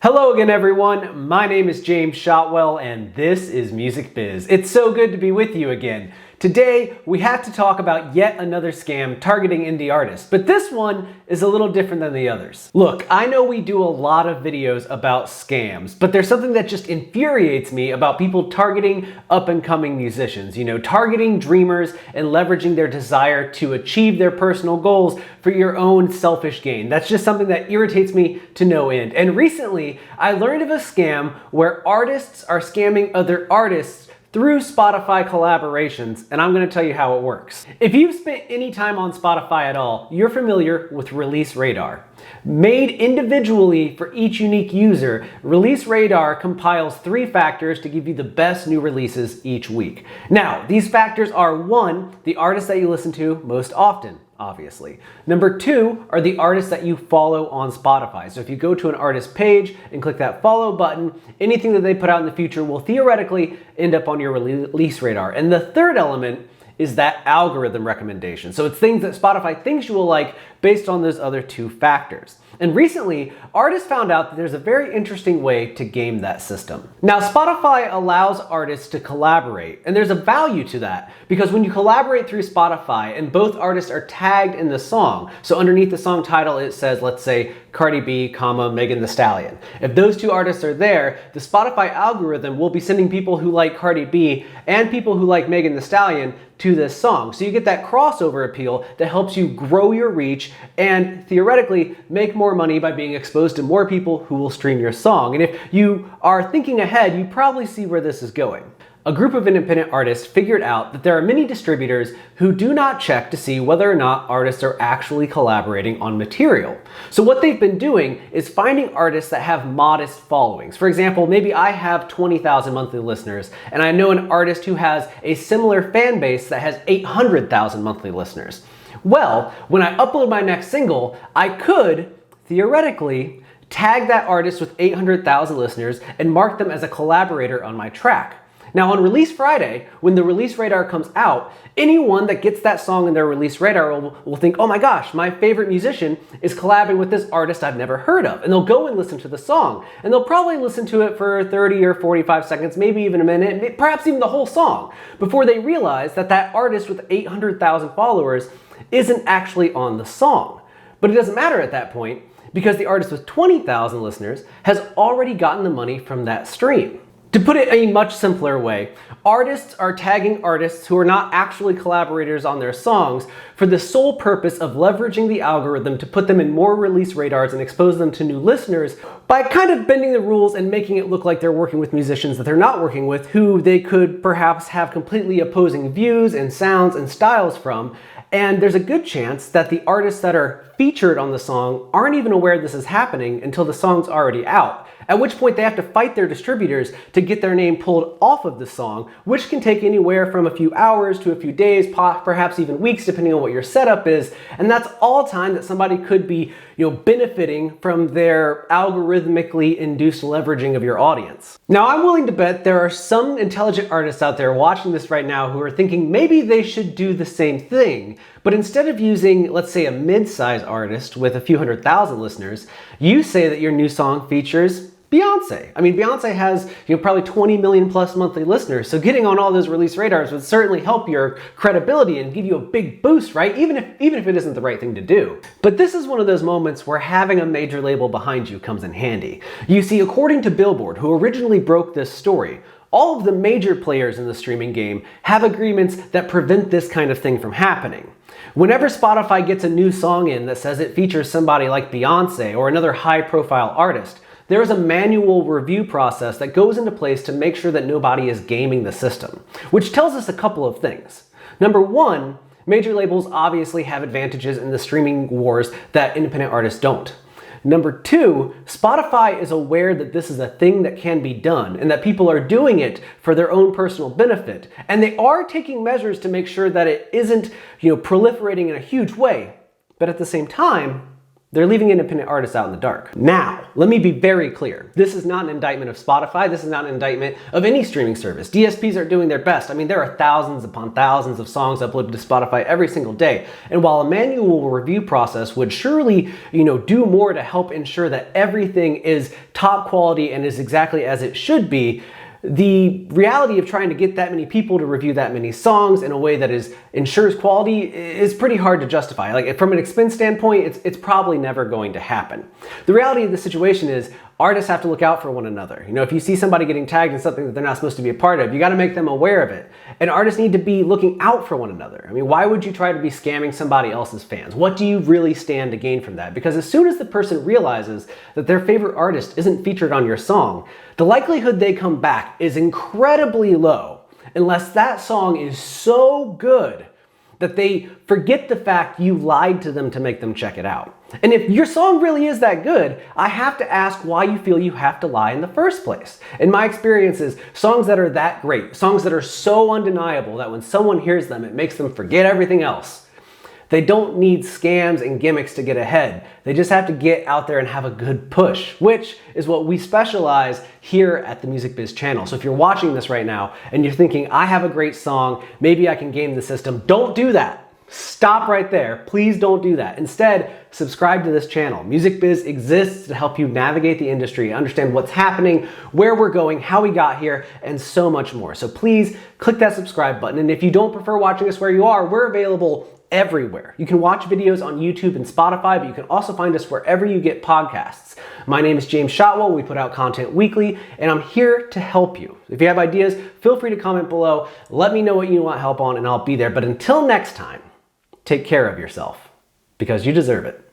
Hello again, everyone. My name is James Shotwell, and this is Music Biz. It's so good to be with you again. Today, we have to talk about yet another scam targeting indie artists, but this one is a little different than the others. Look, I know we do a lot of videos about scams, but there's something that just infuriates me about people targeting up-and-coming musicians, targeting dreamers and leveraging their desire to achieve their personal goals for your own selfish gain. That's just something that irritates me to no end. And recently, I learned of a scam where artists are scamming other artists through Spotify collaborations, and I'm going to tell you how it works. If you've spent any time on Spotify at all, you're familiar with Release Radar. Made individually for each unique user, Release Radar compiles 3 factors to give you the best new releases each week. Now, these factors are 1, the artists that you listen to most often, obviously. Number 2 are the artists that you follow on Spotify. So if you go to an artist page and click that follow button, anything that they put out in the future will theoretically end up on your Release Radar. And the third element is that algorithm recommendation. So it's things that Spotify thinks you will like based on those other 2 factors. And recently, artists found out that there's a very interesting way to game that system. Now, Spotify allows artists to collaborate, and there's a value to that, because when you collaborate through Spotify and both artists are tagged in the song, so underneath the song title it says, let's say, Cardi B, Megan Thee Stallion. If those 2 artists are there, the Spotify algorithm will be sending people who like Cardi B and people who like Megan Thee Stallion to this song. So you get that crossover appeal that helps you grow your reach and theoretically make more money by being exposed to more people who will stream your song. And if you are thinking ahead, you probably see where this is going. A group of independent artists figured out that there are many distributors who do not check to see whether or not artists are actually collaborating on material. So what they've been doing is finding artists that have modest followings. For example, maybe I have 20,000 monthly listeners, and I know an artist who has a similar fan base that has 800,000 monthly listeners. Well, when I upload my next single, I could, theoretically, tag that artist with 800,000 listeners and mark them as a collaborator on my track. Now on Release Friday, when the Release Radar comes out, anyone that gets that song in their Release Radar will think, oh my gosh, my favorite musician is collabing with this artist I've never heard of. And they'll go and listen to the song. And they'll probably listen to it for 30 or 45 seconds, maybe even a minute, perhaps even the whole song, before they realize that that artist with 800,000 followers isn't actually on the song. But it doesn't matter at that point, because the artist with 20,000 listeners has already gotten the money from that stream. To put it a much simpler way, artists are tagging artists who are not actually collaborators on their songs for the sole purpose of leveraging the algorithm to put them in more release radars and expose them to new listeners by kind of bending the rules and making it look like they're working with musicians that they're not working with, who they could perhaps have completely opposing views and sounds and styles from. And there's a good chance that the artists that are featured on the song aren't even aware this is happening until the song's already out, at which point they have to fight their distributors to get their name pulled off of the song, which can take anywhere from a few hours to a few days, perhaps even weeks, depending on what your setup is. And that's all time that somebody could be, benefiting from their algorithmically induced leveraging of your audience. Now, I'm willing to bet there are some intelligent artists out there watching this right now who are thinking maybe they should do the same thing, but instead of using, let's say, a mid-size artist with a few 100,000 listeners, you say that your new song features Beyonce. I mean, Beyonce has probably 20 million plus monthly listeners, so getting on all those release radars would certainly help your credibility and give you a big boost, right? Even if it isn't the right thing to do. But this is one of those moments where having a major label behind you comes in handy. You see, according to Billboard, who originally broke this story, all of the major players in the streaming game have agreements that prevent this kind of thing from happening. Whenever Spotify gets a new song in that says it features somebody like Beyonce or another high-profile artist, there is a manual review process that goes into place to make sure that nobody is gaming the system, which tells us a couple of things. Number 1, major labels obviously have advantages in the streaming wars that independent artists don't. Number 2, Spotify is aware that this is a thing that can be done and that people are doing it for their own personal benefit. And they are taking measures to make sure that it isn't, proliferating in a huge way. But at the same time, They're leaving independent artists out in the dark. Now, let me be very clear. This is not an indictment of Spotify. This is not an indictment of any streaming service. DSPs are doing their best. I mean, there are thousands upon thousands of songs uploaded to Spotify every single day. And while a manual review process would surely, do more to help ensure that everything is top quality and is exactly as it should be, the reality of trying to get that many people to review that many songs in a way that ensures quality is pretty hard to justify. Like, from an expense standpoint, it's probably never going to happen. The reality of the situation is artists have to look out for one another. If you see somebody getting tagged in something that they're not supposed to be a part of, you got to make them aware of it. And artists need to be looking out for one another. I mean, why would you try to be scamming somebody else's fans? What do you really stand to gain from that? Because as soon as the person realizes that their favorite artist isn't featured on your song, the likelihood they come back is incredibly low, unless that song is so good that they forget the fact you lied to them to make them check it out. And if your song really is that good, I have to ask why you feel you have to lie in the first place. In my experiences, songs that are that great, songs that are so undeniable that when someone hears them, it makes them forget everything else. They don't need scams and gimmicks to get ahead. They just have to get out there and have a good push, which is what we specialize here at the Music Biz channel. So if you're watching this right now and you're thinking, I have a great song, maybe I can game the system, don't do that. Stop right there. Please don't do that. Instead, subscribe to this channel. Music Biz exists to help you navigate the industry, understand what's happening, where we're going, how we got here, and so much more. So please click that subscribe button. And if you don't prefer watching us where you are, we're available everywhere. You can watch videos on YouTube and Spotify, but you can also find us wherever you get podcasts. My name is James Shotwell. We put out content weekly, and I'm here to help you. If you have ideas, feel free to comment below. Let me know what you want help on, and I'll be there. But until next time, take care of yourself, because you deserve it.